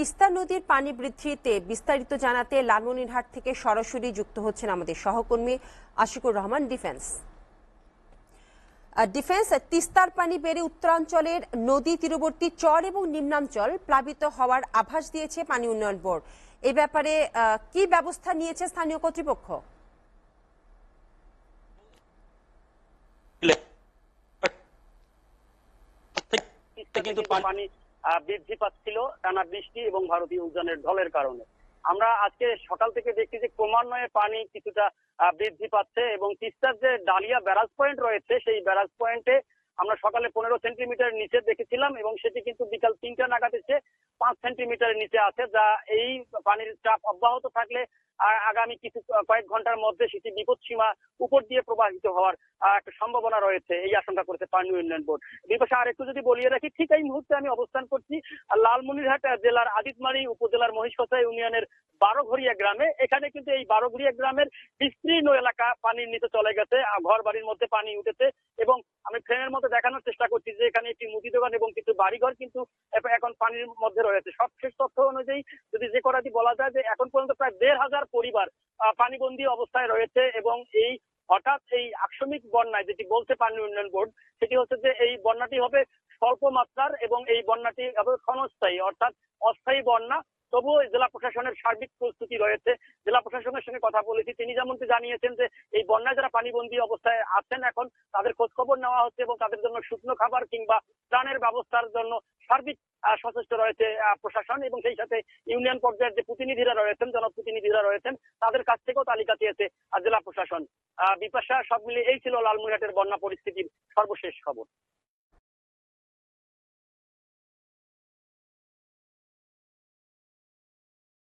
তিস্তা নদীর পানি বৃদ্ধিতে বিস্তারিত জানাতে লালমনিরহাট থেকে সরাসরি যুক্ত হচ্ছেন আমাদের সহকর্মী আশিকুর রহমান। ডিফেন্স তিস্তার পানি বেড়ে উত্তরাঞ্চলের নদী তীরবর্তী চর এবং নিম্নাঞ্চল প্লাবিত হওয়ার আভাস দিয়েছে পানি উন্নয়ন বোর্ড। এ ব্যাপারে কি ব্যবস্থা নিয়েছে স্থানীয় কর্তৃপক্ষ? কিন্তু পানি বৃদ্ধি পাচ্ছিল টানা বৃষ্টি এবং ভারতীয় উজানের ঢলের কারণে। আমরা আজকে সকাল থেকে দেখছি যে ক্রমান্বয়ে পানি কিছুটা বৃদ্ধি পাচ্ছে এবং তিস্তার যে ডালিয়া ব্যারাজ পয়েন্ট রয়েছে সেই ব্যারাজ পয়েন্টে আমরা সকালে 15 সেন্টিমিটার নিচে দেখেছিলাম এবং সেটি কিন্তু বিকাল 3টা নাগাদ এসে 5 সেন্টিমিটার নিচে আছে, যা এই পানির চাপ অব্যাহত থাকলে আগামী কয়েক ঘন্টার মধ্যে সেটি বিপদসীমা উপর দিয়ে প্রবাহিত হওয়ার একটা সম্ভাবনা রয়েছে, এই আশঙ্কা করেছে পানি উন্নয়ন বোর্ড। বিপাশা আর একটু যদি বলিয়ে রাখি, ঠিক এই মুহূর্তে আমি অবস্থান করছি লালমনিরহাট জেলার আদিতমারি উপজেলার মহিষকছা ইউনিয়নের 12ঘড়িয়া গ্রামে। এখানে কিন্তু এই 12ঘড়িয়া গ্রামের বিস্তীর্ণ এলাকা পানির নিচে চলে গেছে, ঘর বাড়ির মধ্যে পানি উঠেছে এবং আমি ফ্রেমের মধ্যে দেখানোর চেষ্টা করছি যে এখানে একটি মুদি দোকান এবং কিছু বাড়িঘর কিন্তু এখন পানির মধ্যে রয়েছে। সবশেষ তথ্য অনুযায়ী যদি যে করাটি বলা যায় যে এখন পর্যন্ত প্রায় 1500 পরিবার পানিবন্দী অবস্থায় রয়েছে এবং এই হঠাৎ এই আকস্মিক বন্যায় যেটি বলছে পানি উন্নয়ন বোর্ড, সেটি হচ্ছে যে এই বন্যাটি হবে স্বল্প মাত্রার এবং এই বন্যাটি হবে ক্ষণস্থায়ী, অর্থাৎ অস্থায়ী বন্যা। তবুও জেলা প্রশাসনের সার্বিক প্রস্তুতি রয়েছে। জেলা প্রশাসনের সঙ্গে কথা বলেছি, তিনি যেমনটি জানিয়েছেন যে এই বন্যায় যারা পানিবন্দী অবস্থায় আছেন এখন তাদের খোঁজ খবর নেওয়া হচ্ছে এবং তাদের জন্য শুকনো খাবার কিংবা ত্রাণের ব্যবস্থার জন্য সার্বিক সচেষ্ট রয়েছে প্রশাসন এবং সেই সাথে ইউনিয়ন পর্যায়ের যে প্রতিনিধিরা রয়েছেন, জনপ্রতিনিধিরা রয়েছেন, তাদের কাছ থেকেও তালিকা চেয়েছে জেলা প্রশাসন। বিপাশা, সব মিলিয়ে এই ছিল লালমনিরহাটের বন্যা পরিস্থিতির সর্বশেষ খবর।